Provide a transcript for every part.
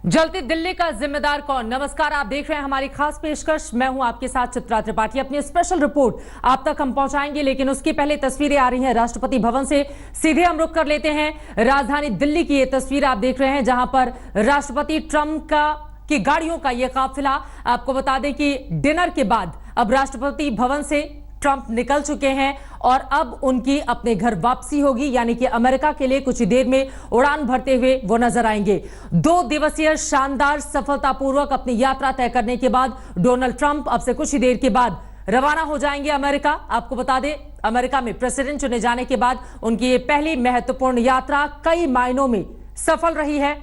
जलती दिल्ली का जिम्मेदार कौन। नमस्कार, आप देख रहे हैं हमारी खास पेशकश। मैं हूं आपके साथ चित्रा त्रिपाठी। अपनी स्पेशल रिपोर्ट आप तक हम पहुंचाएंगे, लेकिन उसकी पहले तस्वीरें आ रही हैं राष्ट्रपति भवन से। सीधे हम रुख कर लेते हैं राजधानी दिल्ली की। ये तस्वीर आप देख रहे हैं जहां पर राष्ट्रपति ट्रंप की गाड़ियों का ये काफिला। आपको बता दें कि डिनर के बाद अब राष्ट्रपति भवन से ट्रंप निकल चुके हैं और अब उनकी अपने घर वापसी होगी, यानी कि अमेरिका के लिए कुछ ही देर में उड़ान भरते हुए वो नजर आएंगे। 2 दिवसीय शानदार सफलतापूर्वक अपनी यात्रा तय करने के बाद डोनाल्ड ट्रंप अब से कुछ ही देर के बाद रवाना हो जाएंगे अमेरिका। आपको बता दें, अमेरिका में प्रेसिडेंट चुने जाने के बाद उनकी ये पहली महत्वपूर्ण यात्रा कई मायनों में सफल रही है।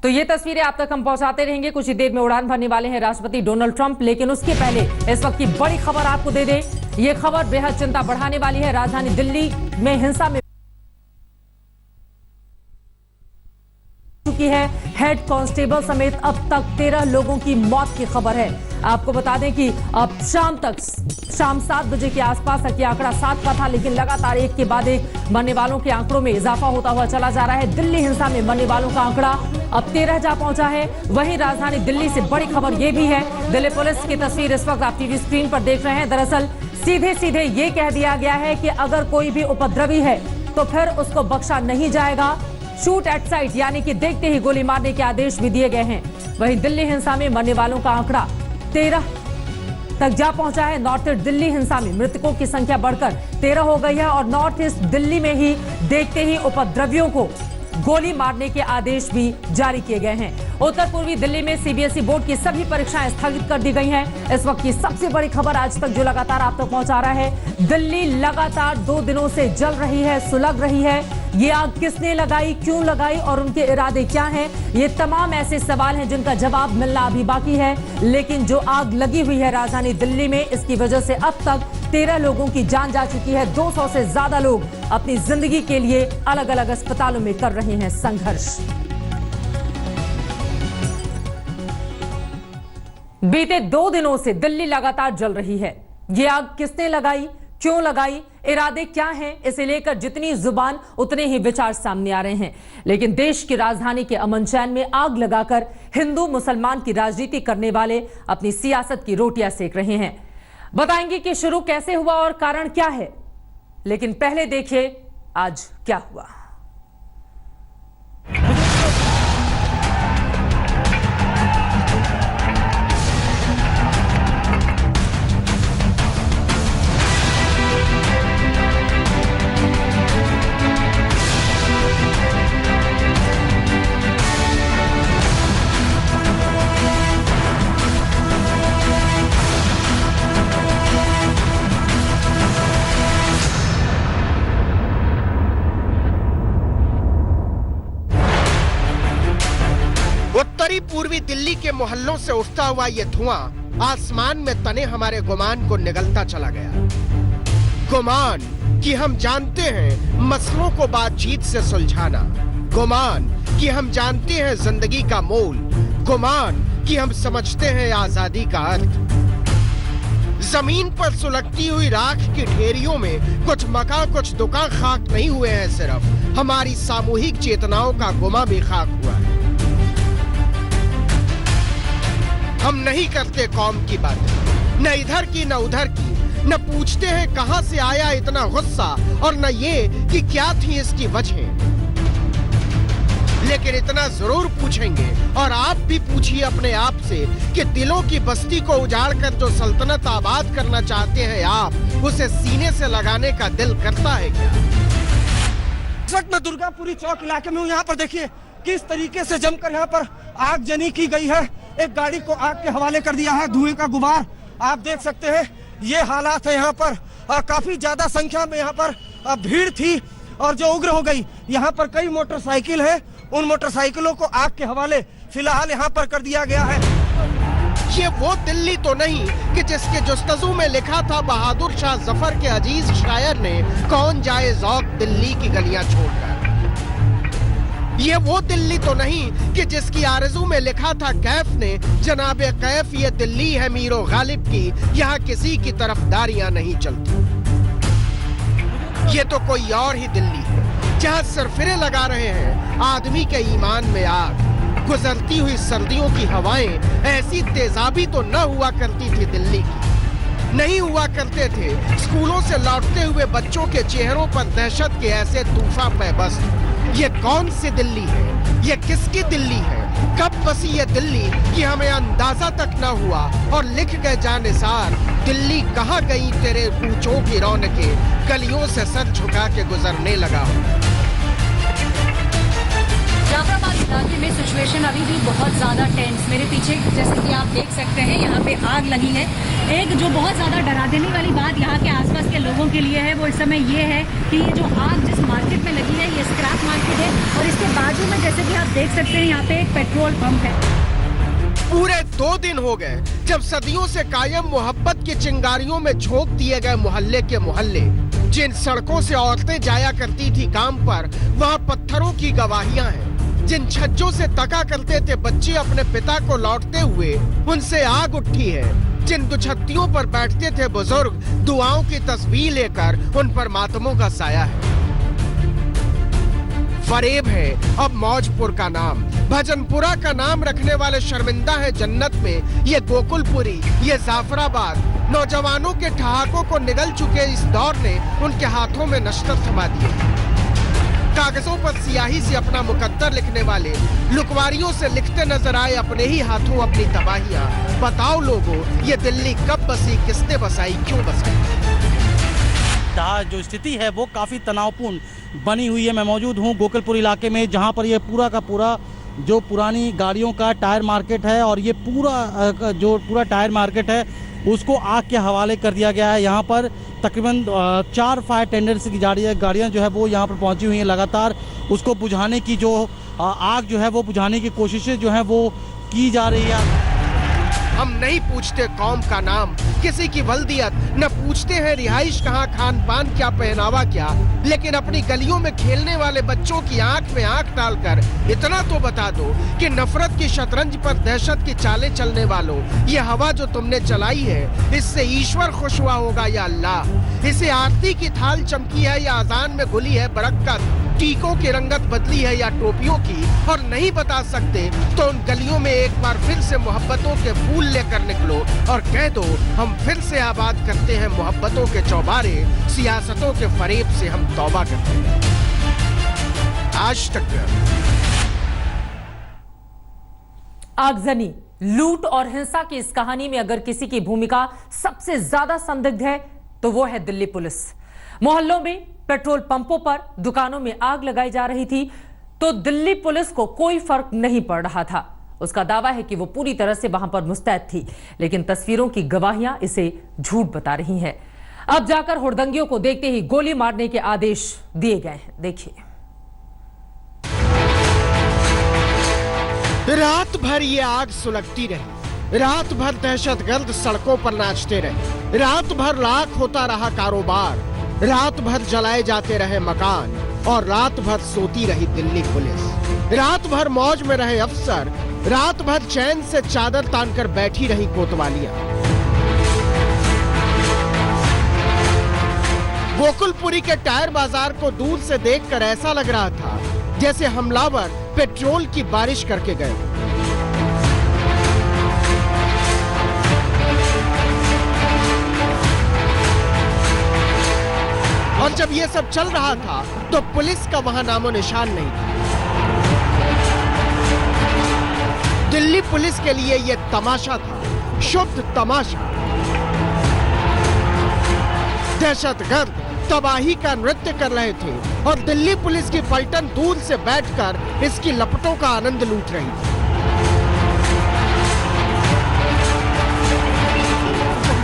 तो ये तस्वीरें आप तक हम पहुंचाते रहेंगे। कुछ ही देर में उड़ान भरने वाले हैं राष्ट्रपति डोनाल्ड ट्रंप, लेकिन उसके पहले इस वक्त की बड़ी खबर आपको दे दें। ये खबर बेहद चिंता बढ़ाने वाली है। राजधानी दिल्ली में हिंसा में चुकी है। हेड कांस्टेबल समेत अब तक 13 लोगों की मौत की खबर है। आपको बता दें कि अब शाम 7 बजे के आसपास तक यह आंकड़ा 7 का था, लेकिन लगातार एक के बाद एक मरने वालों के आंकड़ों में इजाफा होता हुआ चला जा रहा है। दिल्ली हिंसा में मरने वालों का आंकड़ा अब 13 जा पहुंचा है। वहीं राजधानी दिल्ली से बड़ी खबर यह भी है। दिल्ली पुलिस की तस्वीर इस वक्त आप टीवी स्क्रीन पर देख रहे हैं। दरअसल सीधे सीधे ये कह दिया गया है कि अगर कोई भी उपद्रवी है तो फिर उसको बख्शा नहीं जाएगा। शूट एट साइट, यानी कि देखते ही गोली मारने के आदेश भी दिए गए हैं। वहीं दिल्ली हिंसा में मरने वालों का आंकड़ा 13 तक जा पहुंचा है। नॉर्थ ईस्ट दिल्ली हिंसा में मृतकों की संख्या बढ़कर 13 हो गई है और नॉर्थ ईस्ट दिल्ली में ही देखते ही उपद्रवियों को गोली मारने के आदेश भी जारी किए गए हैं। उत्तर पूर्वी दिल्ली में सीबीएसई बोर्ड की सभी परीक्षाएं स्थगित कर दी गई हैं। इस वक्त की सबसे बड़ी खबर आज तक जो लगातार आप तक पहुंचा रहा है, दिल्ली लगातार 2 दिनों से जल रही है, सुलग रही है। ये आग किसने लगाई, क्यों लगाई और उनके इरादे क्या हैं, ये तमाम ऐसे सवाल हैं जिनका जवाब मिलना अभी बाकी है। लेकिन जो आग लगी हुई है राजधानी दिल्ली में, इसकी वजह से अब तक 13 लोगों की जान जा चुकी है। 200 से ज्यादा लोग अपनी जिंदगी के लिए अलग अलग अस्पतालों में कर रहे हैं संघर्ष। बीते 2 दिनों से दिल्ली लगातार जल रही है। ये आग किसने लगाई, क्यों लगाई, इरादे क्या हैं, इसे लेकर जितनी जुबान उतने ही विचार सामने आ रहे हैं। लेकिन देश की राजधानी के अमन चैन में आग लगाकर हिंदू मुसलमान की राजनीति करने वाले अपनी सियासत की रोटियां सेक रहे हैं। बताएंगे कि शुरू कैसे हुआ और कारण क्या है, लेकिन पहले देखिए आज क्या हुआ। उत्तरी पूर्वी दिल्ली के मोहल्लों से उठता हुआ ये धुआं आसमान में तने हमारे गुमान को निगलता चला गया। गुमान कि हम जानते हैं मसलों को बातचीत से सुलझाना, गुमान कि हम जानते हैं जिंदगी का मोल, गुमान कि हम समझते हैं आजादी का अर्थ। जमीन पर सुलगती हुई राख की ढेरियों में कुछ मका कुछ दुका खाक नहीं हुए हैं, सिर्फ हमारी सामूहिक चेतनाओं का गुमा भी खाक हुआ है। हम नहीं करते कौम की बातें, न इधर की न उधर की, न पूछते हैं कहां से आया इतना गुस्सा और न ये कि क्या थी इसकी वजह। लेकिन इतना जरूर पूछेंगे और आप भी पूछिए अपने आप से कि दिलों की बस्ती को उजाड़कर जो सल्तनत आबाद करना चाहते हैं आप, उसे सीने से लगाने का दिल करता है क्या? इस वक्त मैं दुर्गापुरी चौक इलाके में हूँ। यहाँ पर देखिए किस तरीके से जमकर यहाँ पर आगजनी की गई है। एक गाड़ी को आग के हवाले कर दिया है, धुएं का गुबार आप देख सकते हैं। ये हालात है यहाँ पर। काफी ज्यादा संख्या में यहाँ पर भीड़ थी और जो उग्र हो गई। यहाँ पर कई मोटरसाइकिल है, उन मोटरसाइकिलों को आग के हवाले फिलहाल यहाँ पर कर दिया गया है। ये वो दिल्ली तो नहीं कि जिसके जुस्तजू में लिखा था बहादुर शाह जफर के अजीज शायर ने, कौन जाए ज़ौक़ दिल्ली की गलियां छोड़कर। ये वो दिल्ली तो नहीं कि जिसकी आरज़ू में लिखा था कैफ ने, जनाबे कैफ ये दिल्ली है मीरो गालिब की, यहाँ किसी की तरफदारियां नहीं चलती। ये तो कोई और ही दिल्ली है, जहां सरफिरे लगा रहे हैं आदमी के ईमान में आग। गुजरती हुई सर्दियों की हवाएं ऐसी तेजाबी तो न हुआ करती थी दिल्ली की। नहीं हुआ करते थे स्कूलों से लौटते हुए बच्चों के चेहरों पर दहशत के ऐसे तूफान पैबस्त। ये कौन सी दिल्ली है? ये किसकी दिल्ली है? कब बसी ये दिल्ली कि हमें अंदाजा तक न हुआ और लिख गए जानिसार, दिल्ली कहाँ गई तेरे कूचों की रौनकें, गलियों से सर झुका के गुजरने लगा हूँ। जाफराबाद इलाके में सिचुएशन अभी भी बहुत ज्यादा टेंस। मेरे पीछे जैसे कि आप देख सकते हैं यहाँ पे आग लगी है। एक जो बहुत ज्यादा डरा देने वाली बात यहाँ के आसपास के लोगों के लिए है वो इस समय ये है कि ये जो आग जिस मार्केट में लगी है ये स्क्रैप मार्केट है और इसके बाजू में जैसे कि आप देख सकते हैं यहाँ पे एक पेट्रोल पंप है। पूरे 2 दिन हो गए जब सदियों से कायम मोहब्बत की चिंगारियों में झोंक दिए गए मोहल्ले के मोहल्ले। जिन सड़कों से औरतें जाया करती थी काम पर, वहाँ पत्थरों की गवाहियां हैं। जिन छज्जों से तका करते थे बच्चे अपने पिता को लौटते हुए, उनसे आग उठी है। जिन दुछत्तियों पर बैठते थे बुजुर्ग दुआओं की तस्वीर लेकर, उन पर मातमों का साया है। फरेब है अब मौजपुर का नाम, भजनपुरा का नाम रखने वाले शर्मिंदा है जन्नत में। ये गोकुलपुरी, ये जाफराबाद, नौजवानों के ठहाकों को निगल चुके इस दौर ने उनके हाथों में नश्तर थमा दिए। कागजों पर स्याही से अपना मुकद्दर लिखने वाले लुकवारियों से लिखते नजर आए अपने ही हाथों अपनी तबाहियां। बताओ लोगों, ये दिल्ली कब बसी, किसने बसाई, क्यों बसाई? जो स्थिति है वो काफ़ी तनावपूर्ण बनी हुई है। मैं मौजूद हूँ गोकुलपुर इलाके में, जहाँ पर ये पूरा का पूरा जो पुरानी गाड़ियों का टायर मार्केट है और ये पूरा टायर मार्केट है उसको आग के हवाले कर दिया गया है। यहाँ पर तकरीबन 4 फायर टेंडर्स की गाड़ियाँ जो है वो यहाँ पर पहुँची हुई हैं। लगातार उसको बुझाने की जो आग जो है वो बुझाने की कोशिशें जो हैं वो की जा रही है। हम नहीं पूछते कौम का नाम, किसी की वल्दियत, न पूछते हैं रिहाइश कहाँ, खान पान क्या, पहनावा क्या, लेकिन अपनी गलियों में खेलने वाले बच्चों की आंख में आंख डालकर इतना तो बता दो कि नफरत की शतरंज पर दहशत की चालें चलने वालों, ये हवा जो तुमने चलाई है इससे ईश्वर खुश हुआ होगा या अल्लाह? इसे आरती की थाल चमकी है या अजान में घुली है बरकत, टीकों की रंगत बदली है या टोपियों की, और नहीं बता सकते तो उन गलियों में एक बार फिर से मोहब्बतों के फूल लेकर निकलो और कह दो हम फिर से आबाद करते हैं मोहब्बतों के चौबारे, सियासतों के फरेब से हम तौबा करते हैं। आज तक आगजनी, लूट और हिंसा की इस कहानी में अगर किसी की भूमिका सबसे ज्यादा संदिग्ध है तो वो है दिल्ली पुलिस। मोहल्लों में, पेट्रोल पंपों पर, दुकानों में आग लगाई जा रही थी तो दिल्ली पुलिस को कोई फर्क नहीं पड़ रहा था। उसका दावा है कि वो पूरी तरह से वहां पर मुस्तैद थी, लेकिन तस्वीरों की गवाहियां इसे झूठ बता रही हैं। अब जाकर हुड़दंगियों को देखते ही गोली मारने के आदेश दिए गए हैं। देखिए, रात भर ये आग सुलगती रही, रात भर दहशतगर्द सड़कों पर नाचते रहे, रात भर लाख होता रहा कारोबार, रात भर जलाए जाते रहे मकान और रात भर सोती रही दिल्ली पुलिस। रात भर मौज में रहे अफसर, रात भर चैन से चादर तानकर बैठी रही कोतवालियां। गोकुलपुरी के टायर बाजार को दूर से देखकर ऐसा लग रहा था जैसे हमलावर पेट्रोल की बारिश करके गए। और जब ये सब चल रहा था तो पुलिस का वहां नामो निशान नहीं था। दिल्ली पुलिस के लिए ये तमाशा था, शुद्ध तमाशा। दहशतगर्द तबाही का नृत्य कर रहे थे और दिल्ली पुलिस की पलटन दूर से बैठकर इसकी लपटों का आनंद लूट रही थी।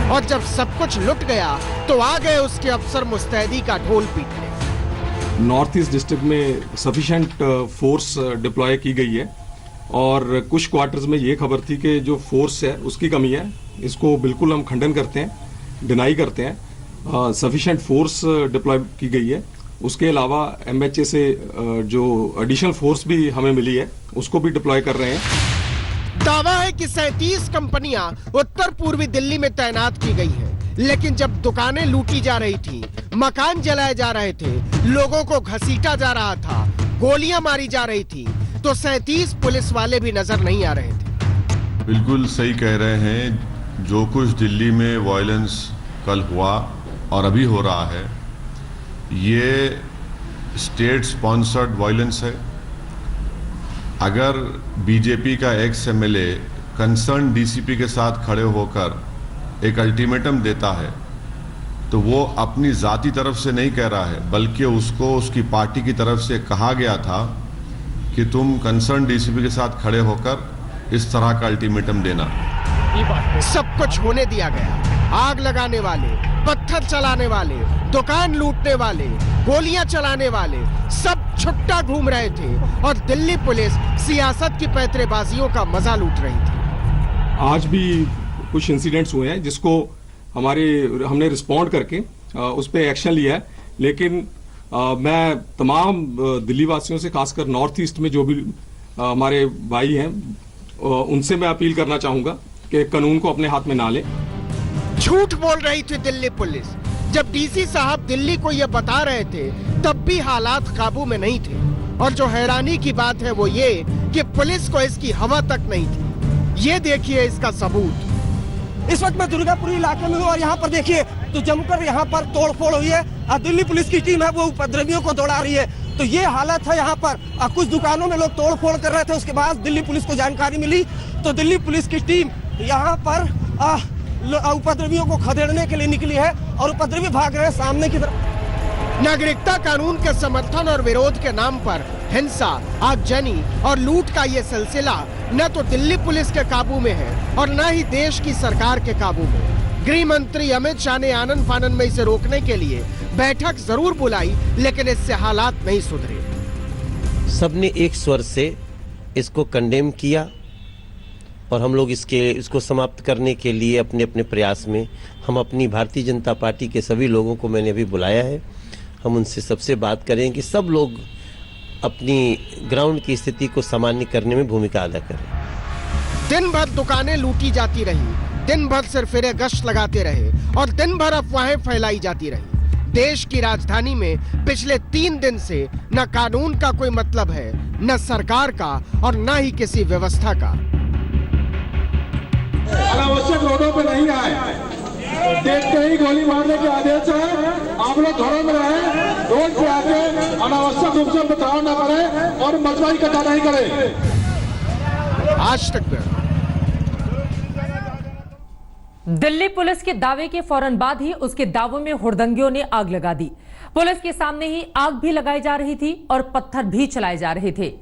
और जब सब कुछ लुट गया तो आ गए उसके अफसर मुस्तैदी का ढोल पीटने। नॉर्थ ईस्ट डिस्ट्रिक्ट में सफिशिएंट फोर्स डिप्लॉय की गई है और कुछ क्वार्टर्स में ये खबर थी कि जो फोर्स है उसकी कमी है। इसको बिल्कुल हम खंडन करते हैं, डिनाई करते हैं। सफिशिएंट फोर्स डिप्लॉय की गई है। उसके अलावा एमएचए से जो एडिशनल फोर्स भी हमें मिली है उसको भी डिप्लॉय कर रहे हैं। दावा है कि 37 कंपनियां उत्तर पूर्वी दिल्ली में तैनात की गई है। लेकिन जब दुकानें लूटी जा रही थी, मकान जलाए जा रहे थे, लोगों को घसीटा जा रहा था, गोलियां मारी जा रही थी, तो 37 पुलिस वाले भी नजर नहीं आ रहे थे। बिल्कुल सही कह रहे हैं। जो कुछ दिल्ली में वायलेंस कल हुआ और अभी हो रहा है, ये स्टेट स्पॉन्सर्ड वायलेंस है। अगर बीजेपी का एक्स एमएलए कंसर्न डीसीपी के साथ खड़े होकर एक अल्टीमेटम देता है, तो वो अपनी जाती तरफ से नहीं कह रहा है, बल्कि उसको उसकी पार्टी की तरफ से कहा गया था कि तुम कंसर्न डीसीपी के साथ खड़े होकर इस तरह का अल्टीमेटम देना। सब कुछ होने दिया गया। आग लगाने वाले, पत्थर चलाने वाले, दुकान लूटने वाले, गोलियां चलाने वाले, सब छुट्टा घूम रहे थे और दिल्ली पुलिस सियासत की पैंतरेबाजियों का मजा लूट रही थी। आज भी कुछ इंसिडेंट्स हुए हैं जिसको हमने रिस्पॉन्ड करके उस पर एक्शन लिया है, लेकिन मैं तमाम दिल्ली वासियों से, खासकर नॉर्थ ईस्ट में जो भी हमारे भाई हैं, उनसे मैं अपील करना चाहूंगा कि कानून को अपने हाथ में ना लें। झूठ बोल रही थी दिल्ली पुलिस। जब डीसी साहब दिल्ली को यह बता रहे थे, तब भी हालात काबू में नहीं थे। और जो हैरानी की बात है वो ये कि पुलिस को इसकी हवा तक नहीं थी। ये देखिए इसका सबूत। इस वक्त मैं दुर्गापुरी इलाके में हूँ और यहाँ पर देखिए तो जमकर यहाँ पर तोड़फोड़ हुई है और दिल्ली पुलिस की टीम है वो उपद्रवियों को दौड़ा रही है। तो ये हालत है यहाँ पर। कुछ दुकानों में लोग तोड़फोड़ कर रहे थे, उसके बाद दिल्ली पुलिस को जानकारी मिली तो दिल्ली पुलिस की टीम यहाँ पर उपद्रवियों को खदेड़ने के लिए निकली है और उपद्रवी भाग रहे हैं सामने की तरफ। नागरिकता कानून के समर्थन और विरोध के नाम पर हिंसा, आगजनी और लूट का ये सिलसिला न तो दिल्ली पुलिस के काबू में है और न ही देश की सरकार के काबू में। गृह मंत्री अमित शाह ने आनन फानन में इसे रोकने के लिए बैठक जरूर बुलाई, लेकिन इससे हालात नहीं सुधरे। सबने एक स्वर से इसको कंडेम किया और हम लोग इसको समाप्त करने के लिए अपने अपने प्रयास में हम अपनी भारतीय जनता पार्टी के सभी लोगों को मैंने अभी बुलाया है। हम उनसे सबसे बात करें कि सब लोग अपनी ग्राउंड की स्थिति को सामान्य करने में भूमिका अदा करें। दिन भर दुकानें लूटी जाती रही, दिन भर सिरफिरे गश्त लगाते रहे और दिन भर अफवाहें फैलाई जाती रही। देश की राजधानी में पिछले 3 दिन से न कानून का कोई मतलब है, न सरकार का और न ही किसी व्यवस्था का। अनावश्यक रोडों पर नहीं आए, देखते ही गोली मारने के आदेश है। आप लोग घरों में रहे, रोड पे आके अनावश्यक रूप से बचाव न करें और मजबूरी इकट्ठा नहीं करें। आज तक दिल्ली पुलिस के दावे के फौरन बाद ही उसके दावों में हुड़दंगियों ने आग लगा दी। पुलिस के सामने ही आग भी लगाई जा रही थी और पत्थर भी चलाए जा रहे थे।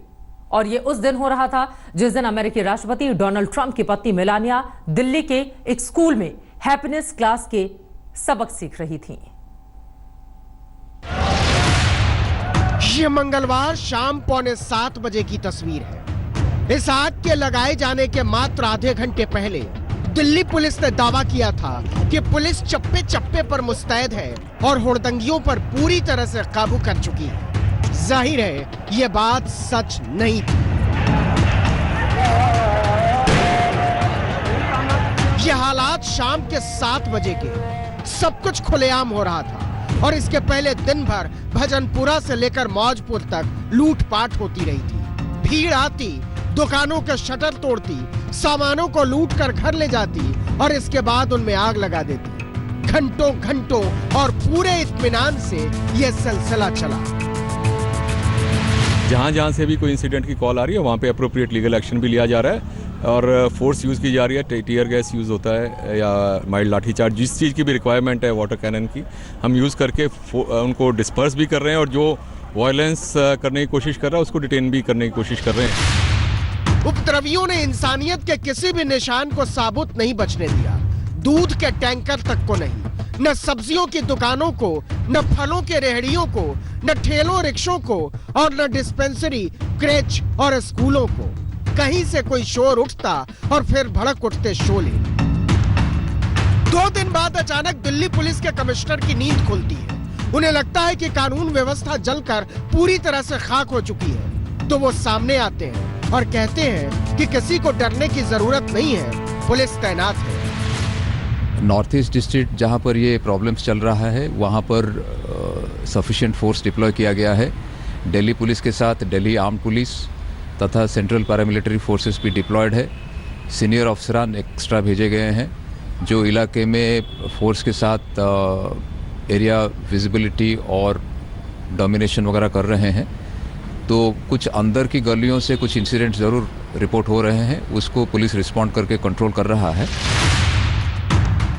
और ये उस दिन हो रहा था जिस दिन अमेरिकी राष्ट्रपति डोनाल्ड ट्रंप की पत्नी मेलानिया दिल्ली के एक स्कूल में हैप्पीनेस क्लास के सबक सीख रही थी। ये मंगलवार शाम 6:45 बजे की तस्वीर है। इस आग के लगाए जाने के मात्र आधे घंटे पहले दिल्ली पुलिस ने दावा किया था कि पुलिस चप्पे चप्पे पर मुस्तैद है और हुड़दंगियों पर पूरी तरह से काबू कर चुकी है। जाहिर है ये बात सच नहीं थी। ये हालात शाम के 7 बजे के। सब कुछ खुलेआम हो रहा था और इसके पहले दिन भर भजनपुरा से लेकर मौजपुर तक लूटपाट होती रही थी। भीड़ आती, दुकानों के शटर तोड़ती, सामानों को लूटकर घर ले जाती और इसके बाद उनमें आग लगा देती। घंटों घंटों और पूरे इत्मीनान से यह सिलसिला चला। जहाँ से भी कोई इंसिडेंट की कॉल आ रही है वहाँ पे अप्रोप्रिएट लीगल एक्शन भी लिया जा रहा है और फोर्स यूज़ की जा रही है। टीयर गैस यूज़ होता है या माइल्ड लाठीचार्ज, जिस चीज़ की भी रिक्वायरमेंट है वाटर कैनन की, हम यूज़ करके उनको डिस्पर्स भी कर रहे हैं और जो वायलेंस करने की कोशिश कर रहा है उसको डिटेन भी करने की कोशिश कर रहे हैं। उपद्रवियों ने इंसानियत के किसी भी निशान को साबुत नहीं बचने दिया। दूध के टैंकर तक को नहीं, न सब्जियों की दुकानों को, न फलों के रेहड़ियों को, न ठेलों रिक्शों को और न डिस्पेंसरी, क्रेच और स्कूलों को। कहीं से कोई शोर उठता और फिर भड़क उठते शोले। 2 दिन बाद अचानक दिल्ली पुलिस के कमिश्नर की नींद खुलती है। उन्हें लगता है कि कानून व्यवस्था जलकर पूरी तरह से खाक हो चुकी है, तो वो सामने आते हैं और कहते हैं कि किसी को डरने की जरूरत नहीं है, पुलिस तैनात है। नॉर्थ ईस्ट डिस्ट्रिक्ट जहाँ पर ये प्रॉब्लम्स चल रहा है वहाँ पर सफिशिएंट फोर्स डिप्लॉय किया गया है। दिल्ली पुलिस के साथ दिल्ली आर्म्ड पुलिस तथा सेंट्रल पैरामिलिट्री फोर्सेस भी डिप्लॉयड है। सीनियर अफसरान एक्स्ट्रा भेजे गए हैं जो इलाके में फोर्स के साथ एरिया विजिबिलिटी और डोमिनेशन वगैरह कर रहे हैं। तो कुछ अंदर की गलियों से कुछ इंसिडेंट ज़रूर रिपोर्ट हो रहे हैं, उसको पुलिस रिस्पॉन्ड करके कंट्रोल कर रहा है।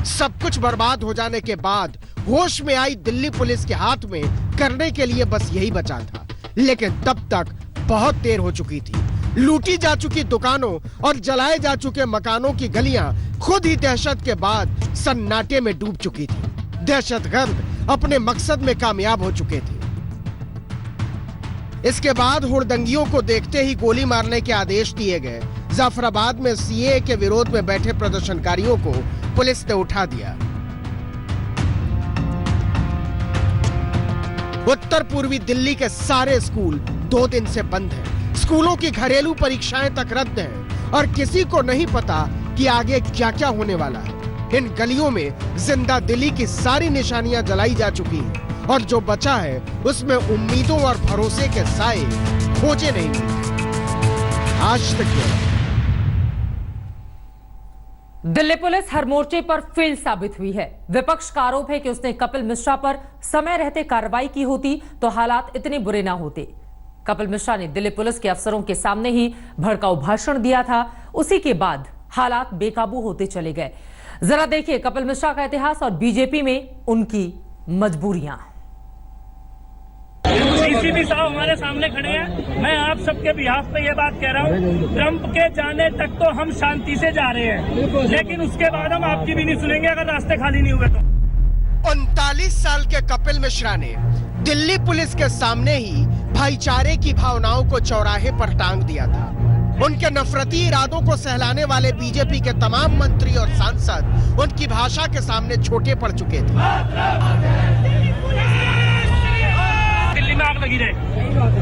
सब कुछ बर्बाद हो जाने के बाद होश में आई दिल्ली पुलिस के हाथ में करने के लिए बस यही बचा था, लेकिन तब तक बहुत देर हो चुकी थी। लूटी जा चुकी दुकानों और जलाए जा चुके मकानों की गलियां खुद ही दहशत के बाद सन्नाटे में डूब चुकी थी। दहशतगर्द अपने मकसद में कामयाब हो चुके थे। इसके बाद हुड़दंगियों को देखते ही गोली मारने के आदेश दिए गए। जाफराबाद में सीएए के विरोध में बैठे प्रदर्शनकारियों को पुलिस ने उठा दिया। उत्तर पूर्वी दिल्ली के सारे स्कूल 2 दिन से बंद हैं। स्कूलों की घरेलू परीक्षाएं तक रद्द हैं और किसी को नहीं पता कि आगे क्या क्या होने वाला है। इन गलियों में जिंदा दिली की सारी निशानियां जलाई जा चुकी हैं और जो बचा है उसमें उम्मीदों और भरोसे के साए खोजे नहीं मिलते। आज तक दिल्ली पुलिस हर मोर्चे पर फेल साबित हुई है। विपक्ष का आरोप है कि उसने कपिल मिश्रा पर समय रहते कार्रवाई की होती तो हालात इतने बुरे ना होते। कपिल मिश्रा ने दिल्ली पुलिस के अफसरों के सामने ही भड़काऊ भाषण दिया था, उसी के बाद हालात बेकाबू होते चले गए। जरा देखिए कपिल मिश्रा का इतिहास और बीजेपी में उनकी मजबूरियां। सीसीपी साहब हमारे सामने खड़े हैं। मैं आप सबके बिहाफ पे ये बात कह रहा हूँ, ट्रंप के जाने तक तो हम शांति से जा रहे हैं, लेकिन उसके बाद हम आपकी भी नहीं सुनेंगे अगर रास्ते खाली नहीं हुए तो। 39 साल के कपिल मिश्रा ने दिल्ली पुलिस के सामने ही भाईचारे की भावनाओं को चौराहे पर टांग दिया था। उनके नफरती इरादों को सहलाने वाले बीजेपी के तमाम मंत्री और सांसद उनकी भाषा के सामने छोटे पड़ चुके थे। दिल्ली में आग लगी रहे,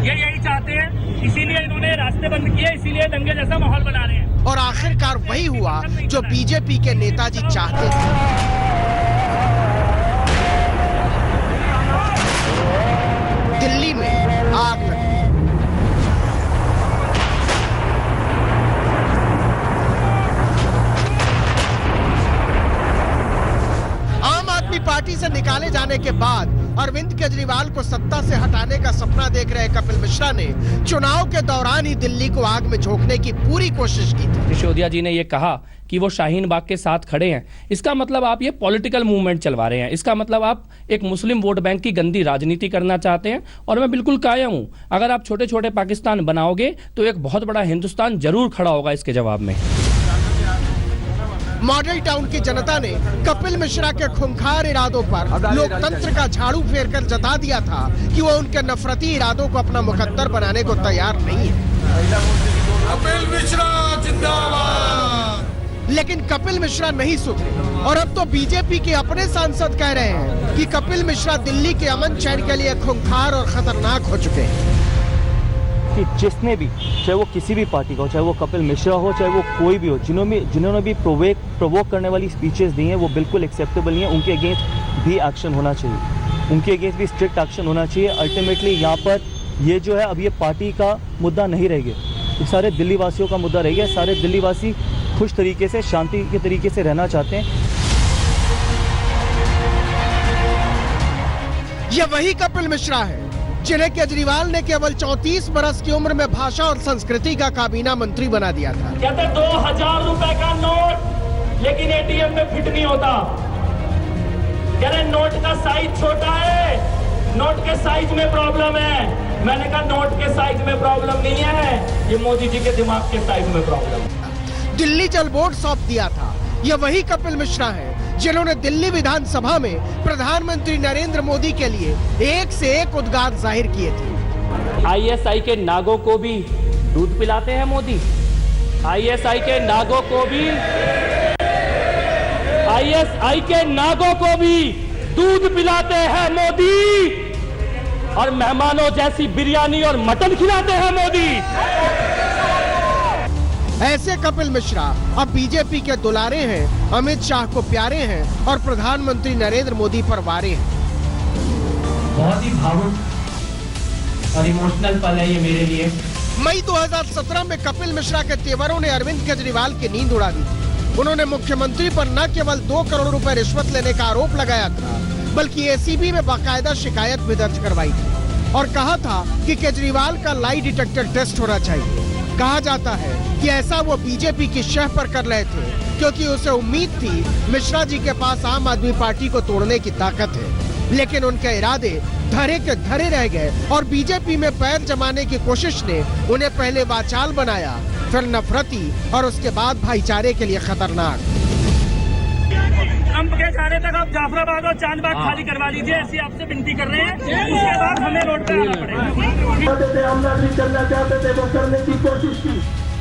ये यही चाहते हैं, इसीलिए इन्होंने रास्ते बंद किए, इसीलिए दंगे जैसा माहौल बना रहे हैं। और आखिरकार वही हुआ जो बीजेपी के नेताजी चाहते थे। दिल्ली में आग लगी। आम आदमी पार्टी से निकाले जाने के बाद अरविंद केजरीवाल को सत्ता से हटाने का सपना देख रहे कपिल मिश्रा ने चुनाव के दौरान ही दिल्ली को आग में झोंकने की पूरी कोशिश की थी। सिसोदिया जी ने ये कहा कि वो शाहीन बाग के साथ खड़े हैं, इसका मतलब आप ये पॉलिटिकल मूवमेंट चलवा रहे हैं, इसका मतलब आप एक मुस्लिम वोट बैंक की गंदी राजनीति करना चाहते हैं। और मैं बिल्कुल कायम हूं, अगर आप छोटे छोटे पाकिस्तान बनाओगे तो एक बहुत बड़ा हिंदुस्तान जरूर खड़ा होगा इसके जवाब में। मॉडल टाउन की जनता ने कपिल मिश्रा के खूंखार इरादों पर लोकतंत्र का झाड़ू फेरकर जता दिया था कि वो उनके नफरती इरादों को अपना मुकद्दर बनाने को तैयार नहीं है। कपिल मिश्रा जिंदाबाद। लेकिन कपिल मिश्रा नहीं सुधरे और अब तो बीजेपी के अपने सांसद कह रहे हैं कि कपिल मिश्रा दिल्ली के अमन चैन के लिए खूंखार और खतरनाक हो चुके हैं। कि जिसने भी, चाहे वो किसी भी पार्टी का हो, चाहे वो कपिल मिश्रा हो, चाहे वो कोई भी हो, जिन्होंने भी प्रोवोक करने वाली स्पीचेस दी हैं वो बिल्कुल एक्सेप्टेबल नहीं है। उनके अगेंस्ट भी एक्शन होना चाहिए, उनके अगेंस्ट भी स्ट्रिक्ट एक्शन होना चाहिए। अल्टीमेटली यहाँ पर ये जो है अब ये पार्टी का मुद्दा नहीं रह गया, ये सारे दिल्ली वासियों का मुद्दा रह गया। सारे दिल्ली वासी खुश तरीके से, शांति के तरीके से रहना चाहते हैं। ये वही कपिल मिश्रा है जिन्हें केजरीवाल ने केवल 34 बरस की उम्र में भाषा और संस्कृति का काबीना मंत्री बना दिया था। कहते 2000 रुपए का नोट लेकिन एटीएम में फिट नहीं होता। कह रहे नोट का साइज छोटा है, नोट के साइज में प्रॉब्लम है। मैंने कहा नोट के साइज में प्रॉब्लम नहीं है, ये मोदी जी के दिमाग के साइज में प्रॉब्लम है। दिल्ली जल बोर्ड सौंप दिया था। ये वही कपिल मिश्रा है जिन्होंने दिल्ली विधानसभा में प्रधानमंत्री नरेंद्र मोदी के लिए एक से एक उद्गार जाहिर किए थे। आईएसआई के नागों को भी दूध पिलाते हैं मोदी, आईएसआई के नागों को भी, आईएसआई के नागों को भी दूध पिलाते हैं मोदी, और मेहमानों जैसी बिरयानी और मटन खिलाते हैं मोदी। ऐसे कपिल मिश्रा अब बीजेपी के दुलारे हैं, अमित शाह को प्यारे हैं और प्रधानमंत्री नरेंद्र मोदी पर वारे हैं। बहुत ही भावुक और इमोशनल पल है ये मेरे लिए। मई 2017 में कपिल मिश्रा के तेवरों ने अरविंद केजरीवाल की नींद उड़ा दी थी। उन्होंने मुख्यमंत्री पर न केवल 2 करोड़ रुपए रिश्वत लेने का आरोप लगाया था, बल्कि एसीबी में बाकायदा शिकायत भी दर्ज करवाई थी और कहा था कि केजरीवाल का लाई डिटेक्टर टेस्ट होना चाहिए। कहा जाता है कि ऐसा वो बीजेपी की शह पर कर रहे थे क्योंकि उसे उम्मीद थी मिश्रा जी के पास आम आदमी पार्टी को तोड़ने की ताकत है, लेकिन उनके इरादे धरे के धरे रह गए और बीजेपी में पैर जमाने की कोशिश ने उन्हें पहले वाचाल बनाया, फिर नफरती और उसके बाद भाईचारे के लिए खतरनाक। ट्रंप के जाने तक आप जाफराबाद और चांदबाग खाली करवा लीजिए, ऐसी आपसे विनती कर रहे हैं। उसके बाद हमें रोड पे आना पड़ेगा।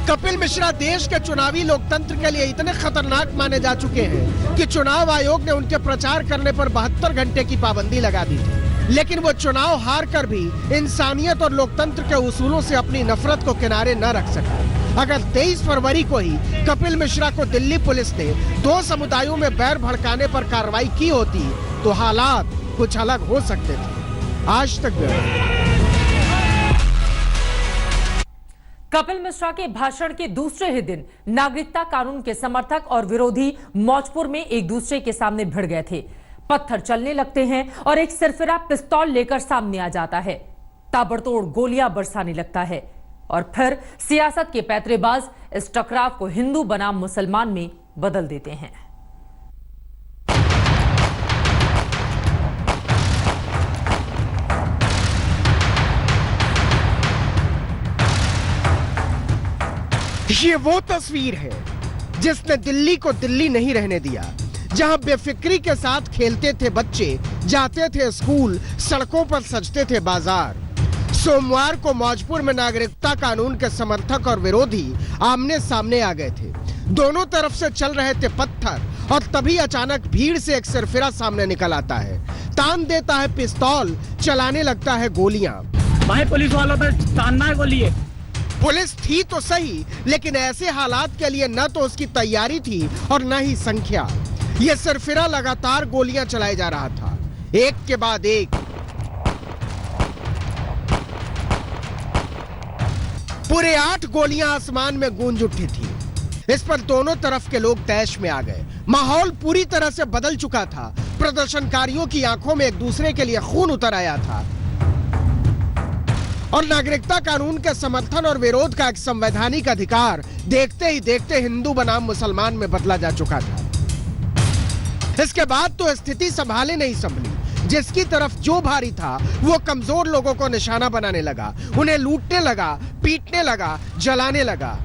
कपिल मिश्रा देश के चुनावी लोकतंत्र के लिए इतने खतरनाक माने जा चुके हैं कि चुनाव आयोग ने उनके प्रचार करने पर 72 घंटे की पाबंदी लगा दी थी। लेकिन वो चुनाव हार कर भी इंसानियत और लोकतंत्र के उसूलों से अपनी नफरत को किनारे न रख सका। अगर 23 फरवरी को ही कपिल मिश्रा को दिल्ली पुलिस ने 2 समुदायों में बैर भड़काने पर कार्रवाई की होती तो हालात कुछ अलग हो सकते थे। आज तक कपिल मिश्रा के भाषण के दूसरे ही दिन नागरिकता कानून के समर्थक और विरोधी मौजपुर में एक दूसरे के सामने भिड़ गए थे। पत्थर चलने लगते हैं और एक सिरफिरा पिस्तौल लेकर सामने आ जाता है, ताबड़तोड़ गोलियां बरसाने लगता है और फिर सियासत के पैतरेबाज इस टकराव को हिंदू बनाम मुसलमान में बदल देते हैं। ये वो तस्वीर है जिसने दिल्ली को दिल्ली नहीं रहने दिया, जहां बेफिक्री के साथ खेलते थे बच्चे, जाते थे स्कूल, सड़कों पर सजते थे बाजार। सोमवार को मौजपुर में नागरिकता कानून के समर्थक और विरोधी आमने सामने आ गए थे। दोनों तरफ से चल रहे थे पत्थर और तभी अचानक भीड़ से एक सिरफिरा सामने निकल आता है, तान देता है पिस्तौल, चलाने लगता है गोलियां। भाई पुलिस वालों पर तानना है गोली। पुलिस थी तो सही, लेकिन ऐसे हालात के लिए न तो उसकी तैयारी थी और न ही संख्या। ये सिरफिरा लगातार गोलियां चलाए जा रहा था, एक के बाद एक। पूरे 8 गोलियां आसमान में गूंज उठी थी। इस पर दोनों तरफ के लोग तैश में आ गए। माहौल पूरी तरह से बदल चुका था। प्रदर्शनकारियों की आंखों में एक दूसरे के लिए खून उतर आया था और नागरिकता कानून के समर्थन और विरोध का एक संवैधानिक अधिकार देखते ही देखते हिंदू बनाम मुसलमान में बदला जा चुका था। इसके बाद तो स्थिति संभाले नहीं संभली। जिसकी तरफ जो भारी था वो कमजोर लोगों को निशाना बनाने लगा, उन्हें लूटने लगा, पीटने लगा, जलाने लगा।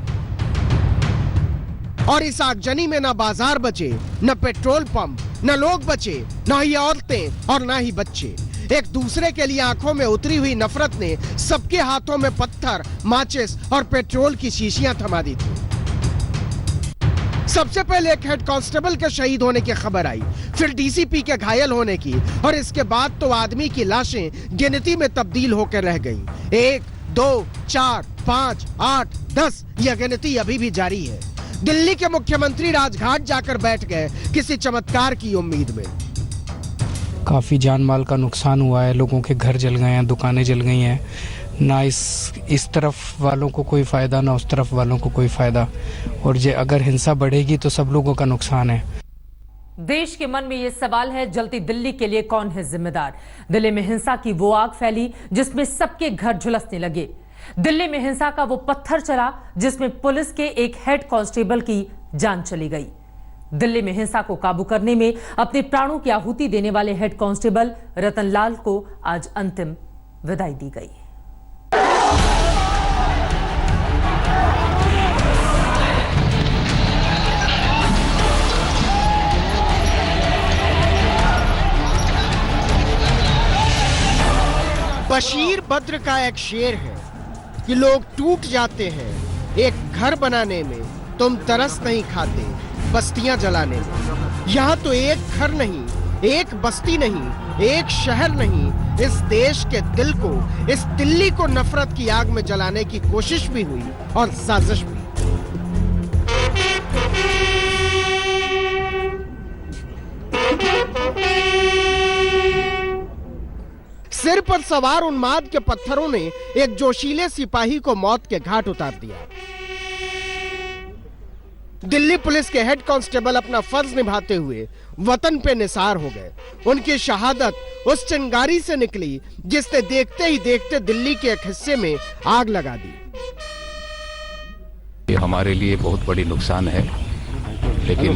और इस आगजनी में न बाजार बचे, न पेट्रोल पंप, न लोग बचे, न ही औरतें और न ही बच्चे। एक दूसरे के लिए आंखों में उतरी हुई नफरत ने सबके हाथों में पत्थर, माचिस और पेट्रोल की शीशियां थमा दी थी। सबसे पहले एक हेड कांस्टेबल के शहीद होने की खबर आई, फिर डीसीपी के घायल होने की और इसके बाद तो आदमी की लाशें गिनती में तब्दील होकर रह गई। 1, 2, 4, 5, 8, 10 यह गिनती अभी भी जारी है। दिल्ली के मुख्यमंत्री राजघाट जाकर बैठ गए किसी चमत्कार की उम्मीद में। काफ़ी जान माल का नुकसान हुआ है, लोगों के घर जल गए हैं, दुकानें जल गई हैं। ना इस तरफ वालों को कोई फ़ायदा, ना उस तरफ वालों को कोई फ़ायदा। और अगर हिंसा बढ़ेगी तो सब लोगों का नुकसान है। देश के मन में यह सवाल है, जलती दिल्ली के लिए कौन है जिम्मेदार? दिल्ली में हिंसा की वो आग फैली जिसमें सबके घर झुलसने लगे। दिल्ली में हिंसा का वो पत्थर चला जिसमें पुलिस के एक हेड कांस्टेबल की जान चली गई। दिल्ली में हिंसा को काबू करने में अपने प्राणों की आहुति देने वाले हेड कांस्टेबल रतनलाल को आज अंतिम विदाई दी गई। बशीर बद्र का एक शेर है कि लोग टूट जाते हैं एक घर बनाने में, तुम तरस नहीं खाते बस्तियां जलाने में। यहाँ तो एक घर नहीं, एक बस्ती नहीं, एक शहर नहीं, इस देश के दिल को, इस दिल्ली को नफरत की आग में जलाने की कोशिश भी हुई और साजिश भी। सिर पर सवार उन्माद के पत्थरों ने एक जोशीले सिपाही को मौत के घाट उतार दिया। दिल्ली पुलिस के हेड कांस्टेबल अपना फर्ज निभाते हुए वतन पे निसार हो गए। उनकी शहादत उस चिंगारी से निकली जिसने देखते ही देखते दिल्ली के एक हिस्से में आग लगा दी। ये हमारे लिए बहुत बड़ी नुकसान है, लेकिन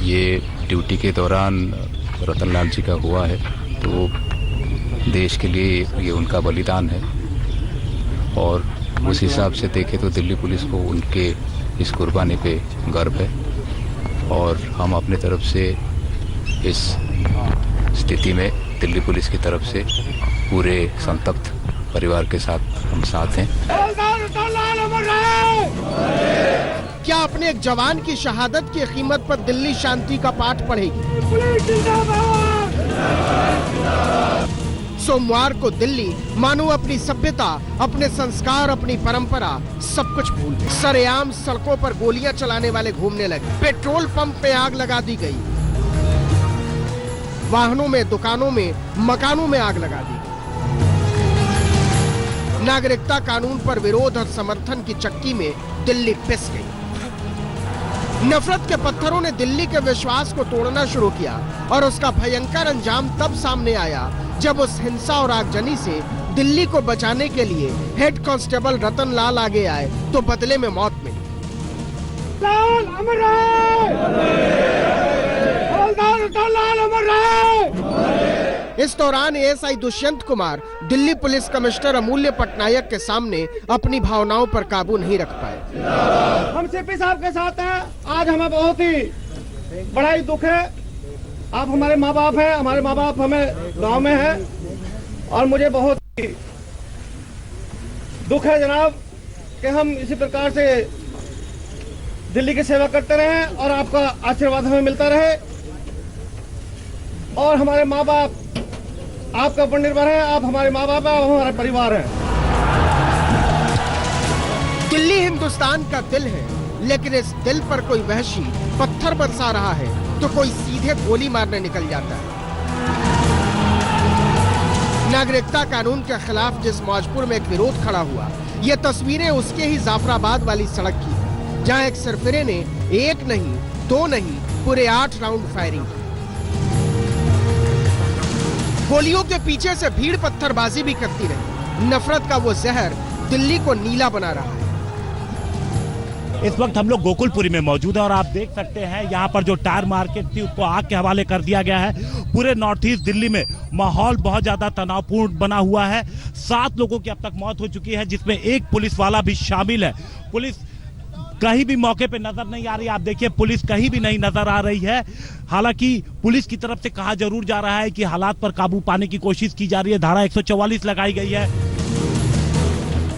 ये ड्यूटी के दौरान रतनलाल जी का हुआ है, तो देश के लिए ये उनका बलिदान है। और उस हिसाब से देखें तो दिल्ली पुलिस को उनके इस कुर्बानी पे गर्व है, और हम अपने तरफ से इस स्थिति में दिल्ली पुलिस की तरफ से पूरे संतप्त परिवार के साथ हम साथ हैं। क्या अपने एक जवान की शहादत की कीमत पर दिल्ली शांति का पाठ पढ़ेगी? सोमवार को दिल्ली मानो अपनी सभ्यता, अपने संस्कार, अपनी परंपरा सब कुछ भूल गई। सरेआम सड़कों पर गोलियां चलाने वाले घूमने लगे। पेट्रोल पंप पे आग लगा दी गई। वाहनों में, दुकानों में, मकानों में आग लगा दी गई। नागरिकता कानून पर विरोध और समर्थन की चक्की में दिल्ली पिस गई। नफरत के पत्थरों ने दिल्ली के विश्वास को तोड़ना शुरू किया, और उसका भयंकर अंजाम तब सामने आया जब उस हिंसा और आगजनी से दिल्ली को बचाने के लिए हेड कांस्टेबल रतन लाल आगे आए तो बदले में मौत मिली। लाल अमर रहे। इस दौरान ASI Dushyant Kumar Delhi police commissioner Amulya Patnaik के सामने अपनी भावनाओं पर काबू नहीं रख पाए। हम सीपी साहब के साथ हैं। आज हमें बहुत ही बड़ा ही दुख है। आप हमारे माँ बाप हैं, हमारे माँ बाप हमें गांव में हैं, और मुझे बहुत ही दुख है जनाब कि हम इसी प्रकार से दिल्ली की सेवा करते रहें और आपका आशीर्वाद हमें मिलता रहे, और हमारे माँ बाप आपका ऊपर निर्भर है। आप हमारे माँ बाप हैं, हमारे परिवार हैं। दिल्ली हिंदुस्तान का दिल है, लेकिन इस दिल पर कोई वहशी पत्थर बरसा रहा है तो कोई सीधे गोली मारने निकल जाता है। नागरिकता कानून के खिलाफ जिस मौजपुर में एक विरोध खड़ा हुआ, ये तस्वीरें उसके ही जाफराबाद वाली सड़क की है, जहां एक सरफिरे ने एक नहीं, दो नहीं, पूरे 8 राउंड फायरिंग की। गोलियों के पीछे से भीड़ पत्थरबाजी भी करती रही। नफरत का वो जहर दिल्ली को नीला बना रहा है। इस वक्त हम लोग गोकुलपुरी में मौजूद हैं, और आप देख सकते हैं यहाँ पर जो टायर मार्केट थी उसको आग के हवाले कर दिया गया है। पूरे नॉर्थ ईस्ट दिल्ली में माहौल बहुत ज्यादा तनावपूर्ण बना हुआ है। 7 लोगों की अब तक मौत हो चुकी है, जिसमें एक पुलिस वाला भी शामिल है। पुलिस कहीं भी मौके पे नजर नहीं आ रही। आप देखिए, पुलिस कहीं भी नहीं नजर आ रही है। हालांकि पुलिस की तरफ से कहा जरूर जा रहा है कि हालात पर काबू पाने की कोशिश की जा रही है। धारा 144 लगाई गई है।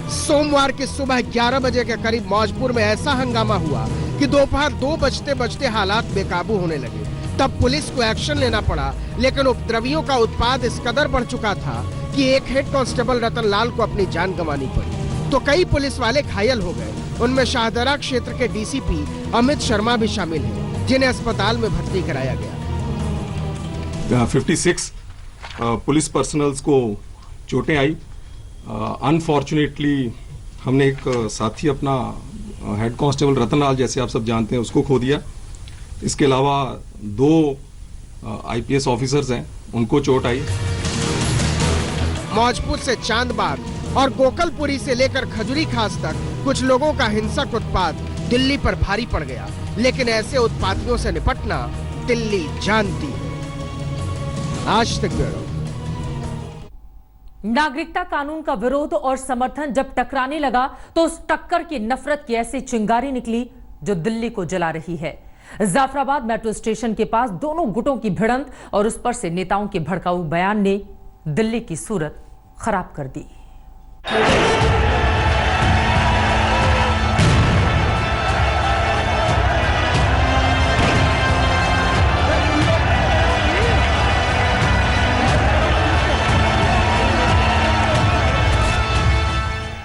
सोमवार की सुबह 11 बजे के करीब मौजपुर में ऐसा हंगामा हुआ कि दोपहर 2 बजते बजते हालात बेकाबू होने लगे। तब पुलिस को एक्शन लेना पड़ा, लेकिन उपद्रवियों का उत्पाद इस कदर बढ़ चुका था कि एक हेड कांस्टेबल रतन लाल को अपनी जान गंवानी पड़ी, तो कई पुलिस वाले घायल हो गए। उनमें शाहदरा क्षेत्र के डीसीपी अमित शर्मा भी शामिल हैं, जिन्हें अस्पताल में भर्ती कराया गया। 56 पुलिस पर्सनल्स को चोटें आई। अनफॉर्चुनेटली हमने एक साथी अपना हेड कांस्टेबल रतन लाल, जैसे आप सब जानते हैं, उसको खो दिया। इसके अलावा 2 आईपीएस ऑफिसर्स हैं, उनको चोट आई। मौजपुर से चांदबाग और गोकलपुरी से लेकर खजुरी खास तक कुछ लोगों का हिंसक उत्पात दिल्ली पर भारी पड़ गया, लेकिन ऐसे उत्पातियों से निपटना दिल्ली जानती है। आज तक ब्यूरो। नागरिकता कानून का विरोध और समर्थन जब टकराने लगा तो उस टक्कर की नफरत की ऐसी चिंगारी निकली जो दिल्ली को जला रही है। जाफराबाद मेट्रो स्टेशन के पास दोनों गुटों की भिड़ंत और उस पर से नेताओं के भड़काऊ बयान ने दिल्ली की सूरत खराब कर दी।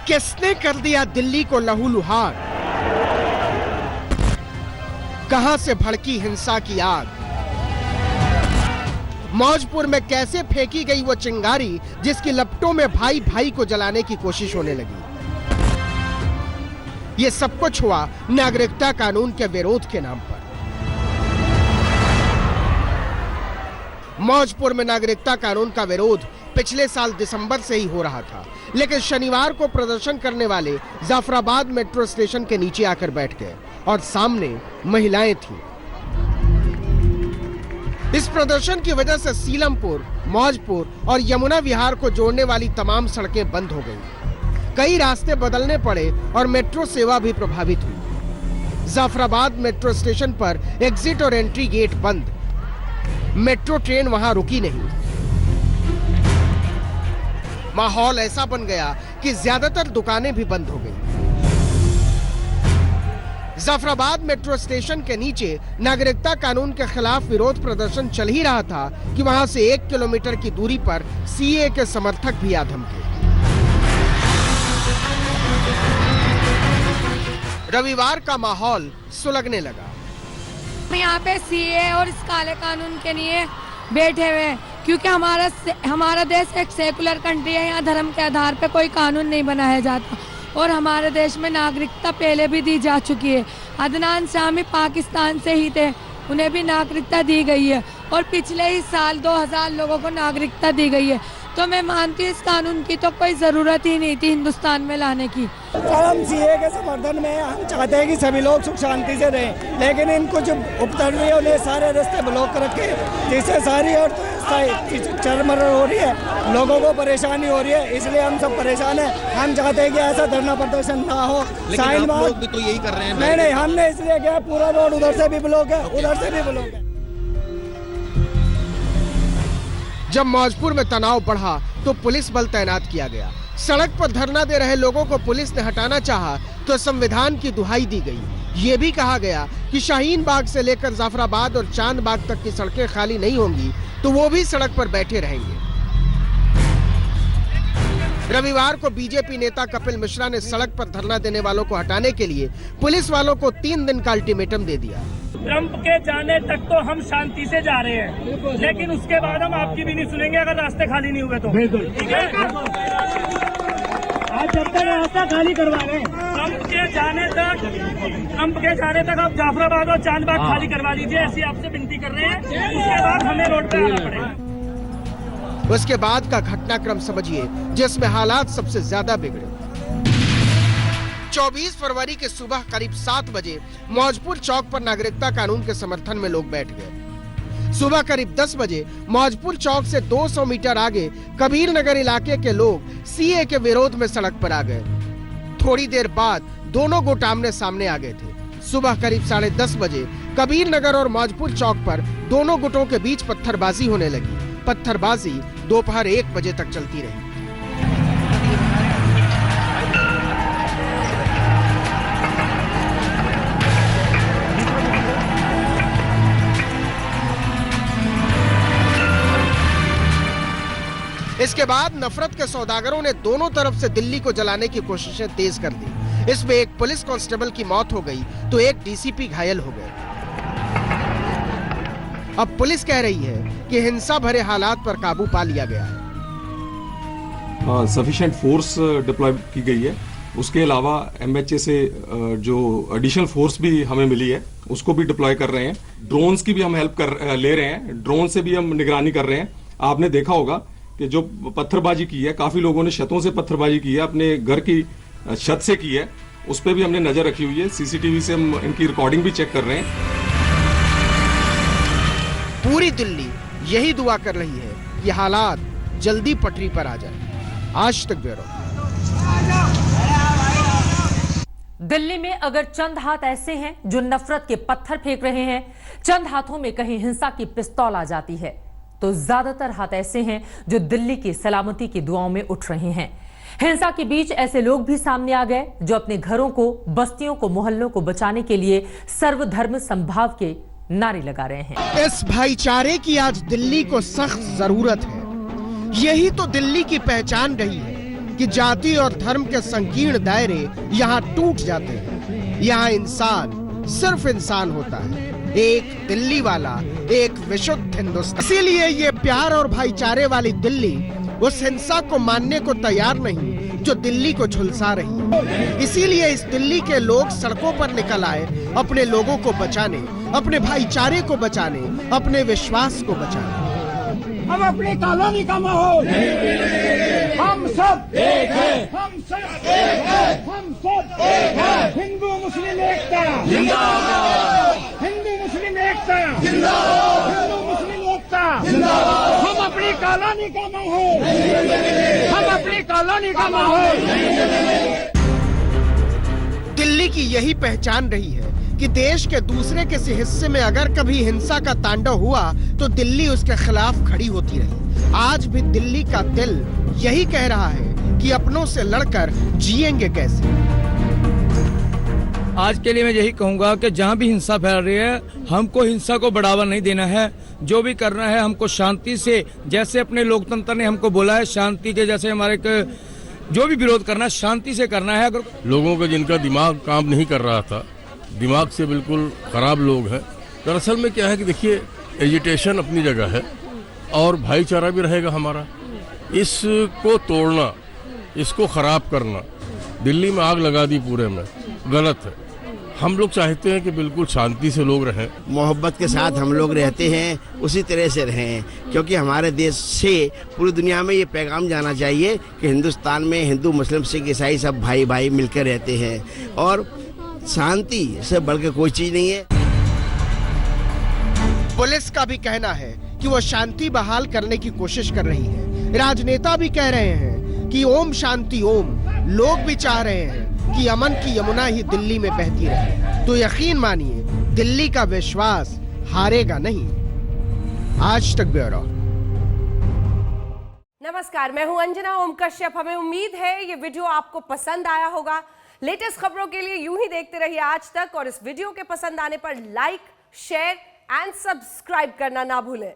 किसने कर दिया दिल्ली को लहूलुहान? कहां से भड़की हिंसा की आग? मौजपुर में कैसे फेंकी गई वो चिंगारी जिसकी लपटों में भाई भाई को जलाने की कोशिश होने लगी। ये सब कुछ हुआ नागरिकता कानून के विरोध के नाम पर। मौजपुर में नागरिकता कानून का विरोध पिछले साल दिसंबर से ही हो रहा था, लेकिन शनिवार को प्रदर्शन करने वाले जाफराबाद मेट्रो स्टेशन के नीचे आकर बैठ गए और सामने महिलाएं थीं। इस प्रदर्शन की वजह से सीलमपुर, मौजपुर और यमुना विहार को जोड़ने वाली तमाम सड़कें बंद हो गईं। कई रास्ते बदलने पड़े और मेट्रो सेवा भी प्रभावित हुई। जाफराबाद मेट्रो स्टेशन पर एग्जिट और एंट्री गेट बंद। मेट्रो ट्रेन वहां रुकी नहीं। माहौल ऐसा बन गया कि ज्यादातर दुकानें भी बंद हो गई। जाफराबाद मेट्रो स्टेशन के नीचे नागरिकता कानून के खिलाफ विरोध प्रदर्शन चल ही रहा था कि वहां से 1 किलोमीटर की दूरी पर सीए के समर्थक भी आ धमके। रविवार का माहौल सुलगने लगा। यहाँ पे सीए और इस काले कानून के लिए बैठे हुए हैं क्योंकि हमारा देश एक सेकुलर कंट्री है। यहाँ धर्म के आधार पे कोई कानून नहीं बनाया जाता और हमारे देश में नागरिकता पहले भी दी जा चुकी है। अदनान शामी पाकिस्तान से ही थे, उन्हें भी नागरिकता दी गई है और पिछले ही साल 2000 लोगों को नागरिकता दी गई है। तो मैं मानती हूँ इस कानून की तो कोई जरूरत ही नहीं थी हिंदुस्तान में लाने की। हम सीए के समर्थन में हम चाहते हैं कि सभी लोग सुख शांति से रहें, लेकिन इन कुछ उपद्रवी उन्हें सारे रास्ते ब्लॉक कर रखे, जिससे सारी और चरमर हो रही है, लोगों को परेशानी हो रही है। इसलिए हम सब परेशान हैं। हम चाहते हैं कि ऐसा धरना प्रदर्शन ना हो। साइन लोग भी तो यही कर रहे हैं। नहीं, हमने इसलिए किया, पूरा रोड उधर से भी ब्लॉक है, उधर से भी ब्लॉक है। जब मौजपुर में तनाव बढ़ा तो पुलिस बल तैनात किया गया। सड़क पर धरना दे रहे लोगों को पुलिस ने हटाना चाहा तो संविधान की दुहाई दी गई। ये भी कहा गया कि शाहीन बाग से लेकर जाफराबाद और चांद बाग तक की सड़कें खाली नहीं होंगी तो वो भी सड़क पर बैठे रहेंगे। रविवार को बीजेपी नेता कपिल मिश्रा ने सड़क पर धरना देने वालों को हटाने के लिए पुलिस वालों को 3 दिन का अल्टीमेटम दे दिया। ट्रंप के जाने तक तो हम शांति से जा रहे हैं, लेकिन उसके बाद हम आपकी भी नहीं सुनेंगे अगर रास्ते खाली नहीं हुए तो। ठीक है, आज जब तक रास्ता खाली करवा रहे हैं, ट्रंप के जाने तक आप जाफराबाद और चांद बाग खाली करवा लीजिए, ऐसी आपसे विनती कर रहे हैं। उसके बाद हमें रोड पे आना पड़ेगा। उसके बाद का घटनाक्रम समझिए जिसमें हालात सबसे ज्यादा बिगड़े। 24 फरवरी के सुबह करीब 7 बजे मौजपुर चौक पर नागरिकता कानून के समर्थन में लोग बैठ गए। सुबह करीब 10 बजे मौजपुर चौक से 200 मीटर आगे कबीर नगर इलाके के लोग सीए के विरोध में सड़क पर आ गए। थोड़ी देर बाद दोनों गुट आमने सामने आ गए थे। सुबह करीब 10:30 बजे कबीर नगर और मौजपुर चौक पर दोनों गुटों के बीच पत्थरबाजी होने लगी। पत्थरबाजी दोपहर 1 बजे तक चलती रही। इसके बाद नफरत के सौदागरों ने दोनों तरफ से दिल्ली को जलाने की कोशिशें तेज कर दी। इसमें एक पुलिस कांस्टेबल की मौत हो गई तो एक डीसीपी घायल हो गए। अब पुलिस कह रही है कि हिंसा भरे हालात पर काबू पा लिया गया है। सफिशिएंट फोर्स डिप्लॉय की गई है। उसके अलावा एमएचए से जो एडिशनल फोर्स भी हमें मिली है उसको भी डिप्लॉय कर रहे हैं। ड्रोन्स की भी हम हेल्प ले रहे हैं। ड्रोन से भी हम निगरानी कर रहे हैं। आपने देखा होगा कि जो पत्थरबाजी की है, काफी लोगों ने छतों से पत्थरबाजी की है, अपने घर की छत से की है, उस पर भी हमने नजर रखी हुई है। सीसीटीवी से हम इनकी रिकॉर्डिंग भी चेक कर रहे हैं। पूरी दिल्ली यही दुआ कर रही है कि हालात जल्दी पटरी पर आ जाए। आज तक ब्यूरो। दिल्ली में अगर चंद हाथ ऐसे हैं जो नफरत के पत्थर फेंक रहे हैं, चंद हाथों में कहीं हिंसा की पिस्तौल आ जाती है, तो ज्यादातर हाथ ऐसे हैं जो दिल्ली की सलामती की दुआओं में उठ रहे हैं। हिंसा के बीच ऐसे लोग भी सामने आ गए जो अपने घरों को, बस्तियों को, मोहल्लों को बचाने के लिए सर्वधर्म संभाव के नारे लगा रहे हैं। इस भाईचारे की आज दिल्ली को सख्त जरूरत है। यही तो दिल्ली की पहचान रही है कि जाति और धर्म के संकीर्ण दायरे यहाँ टूट जाते हैं। यहाँ इंसान सिर्फ इंसान होता है। एक दिल्ली वाला, एक विशुद्ध हिंदुस्तान। इसीलिए ये प्यार और भाईचारे वाली दिल्ली उस हिंसा को मानने को तैयार नहीं जो दिल्ली को झुलसा रही है। इसीलिए इस दिल्ली के लोग सड़कों पर निकल आए अपने लोगों को बचाने, अपने भाईचारे को बचाने, अपने विश्वास को बचाने। हम अपनी कॉलोनी का माहौल, हम सब एक है, हम सब एक है, हम सब एक है। हिंदू मुस्लिम एकता जिंदाबाद, हिंदू मुस्लिम एकता जिंदाबाद, हिंदू मुस्लिम एकता जिंदाबाद। हम अपनी कॉलोनी का माहौल, हम अपनी कॉलोनी का माहौल। दिल्ली की यही पहचान रही है कि देश के दूसरे किसी हिस्से में अगर कभी हिंसा का तांडव हुआ तो दिल्ली उसके खिलाफ खड़ी होती रही। आज भी दिल्ली का दिल यही कह रहा है कि अपनों से लड़कर जिएंगे कैसे। आज के लिए मैं यही कहूंगा कि जहां भी हिंसा फैल रही है, हमको हिंसा को बढ़ावा नहीं देना है। जो भी करना है हमको शांति से, जैसे अपने लोकतंत्र ने हमको बोला है शांति के, जैसे हमारे जो भी विरोध करना है शांति से करना है। अगर लोगों का जिनका दिमाग काम नहीं कर रहा था, दिमाग से बिल्कुल खराब लोग हैं। दरअसल में क्या है कि देखिए, एजिटेशन अपनी जगह है और भाईचारा भी रहेगा हमारा। इसको तोड़ना, इसको खराब करना, दिल्ली में आग लगा दी पूरे में, गलत है। हम लोग चाहते हैं कि बिल्कुल शांति से लोग रहें, मोहब्बत के साथ हम लोग रहते हैं, उसी तरह से रहें। क्योंकि हमारे देश से पूरी दुनिया में ये पैगाम जाना चाहिए कि हिंदुस्तान में हिंदू, मुस्लिम, सिख, ईसाई सब भाई भाई मिलकर रहते हैं और शांति से बढ़कर कोई चीज नहीं है। पुलिस का भी कहना है कि वो शांति बहाल करने की कोशिश कर रही है। राजनेता भी कह रहे हैं कि ओम शांति ओम। लोग भी चाह रहे हैं कि अमन की यमुना ही दिल्ली में बहती रहे। तो यकीन मानिए, दिल्ली का विश्वास हारेगा नहीं। आज तक ब्यूरो। नमस्कार, मैं हूं अंजना ओम कश्यप। हमें उम्मीद है ये वीडियो आपको पसंद आया होगा। लेटेस्ट खबरों के लिए यूं ही देखते रहिए आज तक, और इस वीडियो के पसंद आने पर लाइक, शेयर एंड सब्सक्राइब करना ना भूलें।